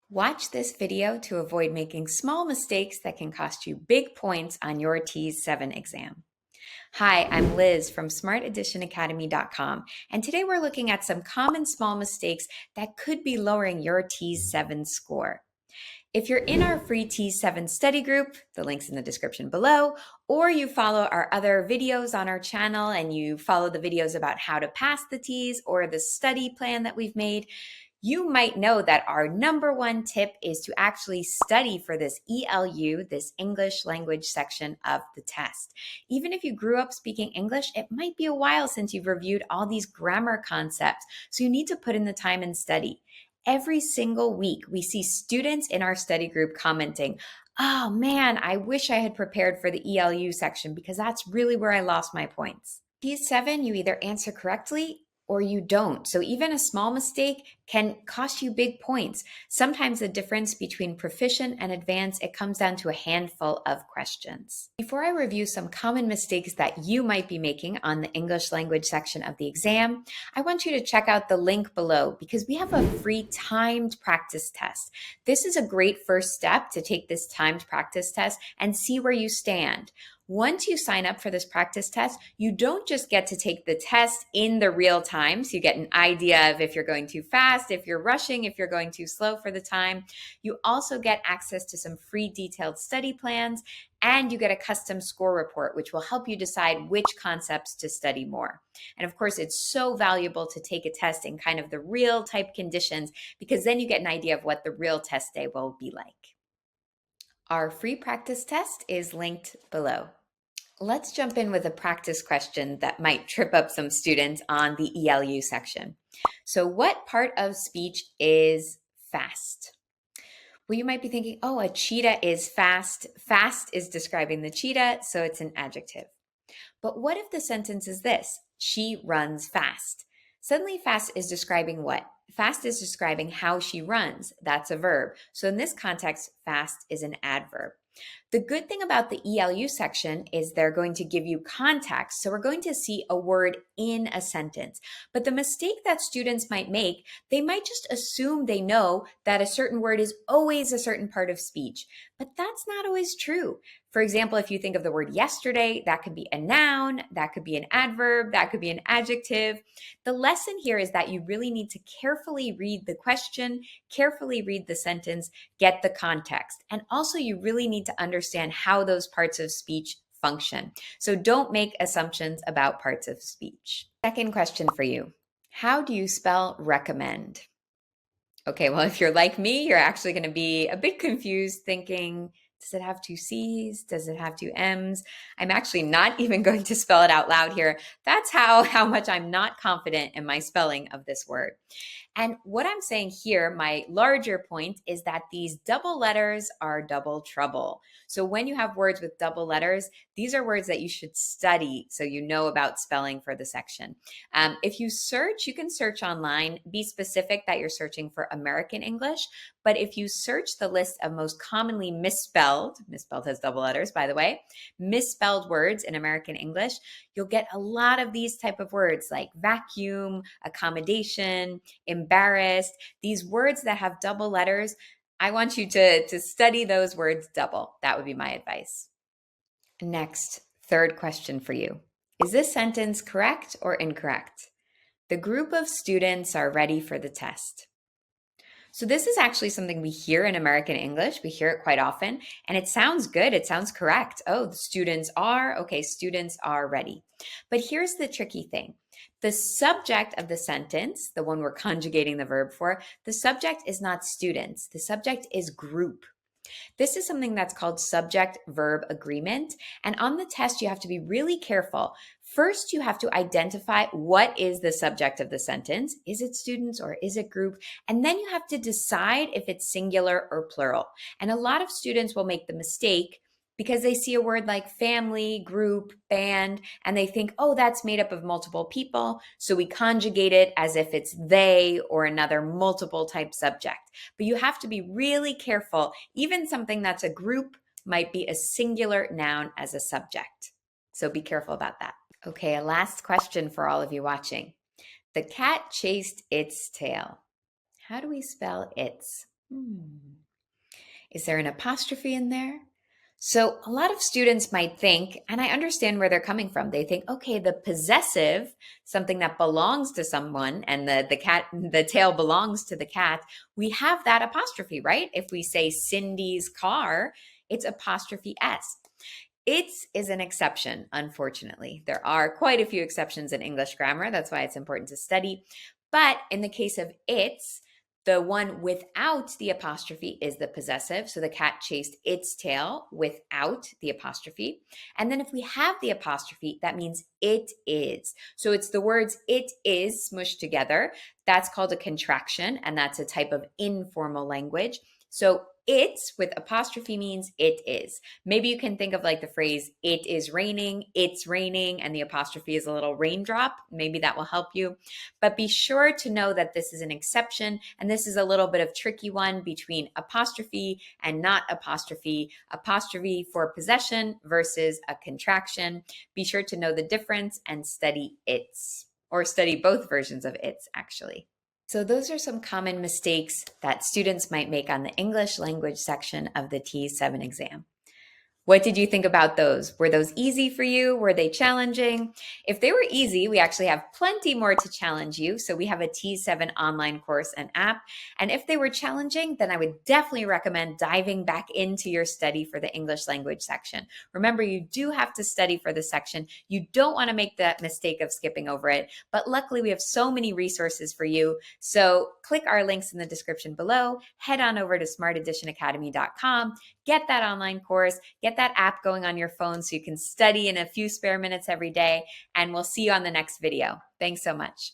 Watch this video to avoid making small mistakes that can cost you big points on your TEAS 7 exam. Hi, I'm Liz from smartadditionacademy.com, and today we're looking at some common small mistakes that could be lowering your TEAS 7 score. If you're in our free TEAS 7 study group, the link's in the description below, or you follow our other videos on our channel and you follow the videos about how to pass the TEAS or the study plan that we've made, you might know that our number one tip is to actually study for this ELU, this English language section of the test. Even if you grew up speaking English, it might be a while since you've reviewed all these grammar concepts, so you need to put in the time and study. Every single week, we see students in our study group commenting, "Oh man, I wish I had prepared for the ELU section because that's really where I lost my points." TEAS 7, you either answer correctly or you don't. So even a small mistake can cost you big points. Sometimes the difference between proficient and advanced, it comes down to a handful of questions. Before I review some common mistakes that you might be making on the English language section of the exam, I want you to check out the link below because we have a free timed practice test. This is a great first step to take this timed practice test and see where you stand. Once you sign up for this practice test, you don't just get to take the test in the real time. So you get an idea of if you're going too fast, if you're rushing, if you're going too slow for the time. You also get access to some free detailed study plans, and you get a custom score report, which will help you decide which concepts to study more. And of course, it's so valuable to take a test in kind of the real type conditions because then you get an idea of what the real test day will be like. Our free practice test is linked below. Let's jump in with a practice question that might trip up some students on the ELU section. So what part of speech is fast? Well, you might be thinking, oh, a cheetah is fast. Fast is describing the cheetah, so it's an adjective. But what if the sentence is this? She runs fast. Suddenly, fast is describing what? Fast is describing how she runs. That's a verb. So in this context, fast is an adverb. The good thing about the ELU section is they're going to give you context. So we're going to see a word in a sentence. But the mistake that students might make, they might just assume they know that a certain word is always a certain part of speech. But that's not always true. For example, if you think of the word yesterday, that could be a noun, that could be an adverb, that could be an adjective. The lesson here is that you really need to carefully read the question, carefully read the sentence, get the context. And also you really need to understand how those parts of speech function. So don't make assumptions about parts of speech. Second question for you. How do you spell recommend? Okay, well, if you're like me, you're actually going to be a bit confused thinking, does it have two C's? Does it have two M's? I'm actually not even going to spell it out loud here. That's how much I'm not confident in my spelling of this word. And what I'm saying here, my larger point, is that these double letters are double trouble. So when you have words with double letters, these are words that you should study so you know about spelling for the section. If you search, you can search online. Be specific that you're searching for American English. But if you search the list of most commonly misspelled has double letters, by the way, misspelled words in American English, you'll get a lot of these type of words like vacuum, accommodation, embarrassed. These words that have double letters, I want you to study those words double. That would be my advice. Next, third question for you. Is this sentence correct or incorrect? The group of students are ready for the test. So this is actually something we hear in American English. We hear it quite often, and it sounds good. It sounds correct. Oh, the students are ready. But here's the tricky thing. The subject of the sentence, the one we're conjugating the verb for, the subject is not students. The subject is group. This is something that's called subject-verb agreement. And on the test, you have to be really careful. First, you have to identify what is the subject of the sentence. Is it students or is it group? And then you have to decide if it's singular or plural. And a lot of students will make the mistake because they see a word like family, group, band, and they think, oh, that's made up of multiple people. So we conjugate it as if it's they or another multiple type subject. But you have to be really careful. Even something that's a group might be a singular noun as a subject. So be careful about that. Okay, a last question for all of you watching. The cat chased its tail. How do we spell its? Is there an apostrophe in there? So a lot of students might think, and I understand where they're coming from. They think, okay, the possessive, something that belongs to someone, and the cat, the tail belongs to the cat. We have that apostrophe, right? If we say Cindy's car, it's apostrophe S. Its is an exception, unfortunately. There are quite a few exceptions in English grammar. That's why it's important to study. But in the case of its, the one without the apostrophe is the possessive. So the cat chased its tail without the apostrophe. And then if we have the apostrophe, that means it is. So it's the words it is smushed together. That's called a contraction, and that's a type of informal language. So it's with apostrophe means it is. Maybe you can think of like the phrase, it is raining, it's raining, and the apostrophe is a little raindrop. Maybe that will help you. But be sure to know that this is an exception, and this is a little bit of tricky one between apostrophe and not apostrophe. Apostrophe for possession versus a contraction. Be sure to know the difference and study its, or study both versions of its actually. So those are some common mistakes that students might make on the English language section of the TEAS 7 exam. What did you think about those? Were those easy for you? Were they challenging? If they were easy, we actually have plenty more to challenge you. So we have a TEAS 7 online course and app. And if they were challenging, then I would definitely recommend diving back into your study for the English language section. Remember, you do have to study for the section. You don't want to make that mistake of skipping over it. But luckily, we have so many resources for you. So click our links in the description below. Head on over to smarteditionacademy.com. Get that online course, get that app going on your phone so you can study in a few spare minutes every day, and we'll see you on the next video. Thanks so much.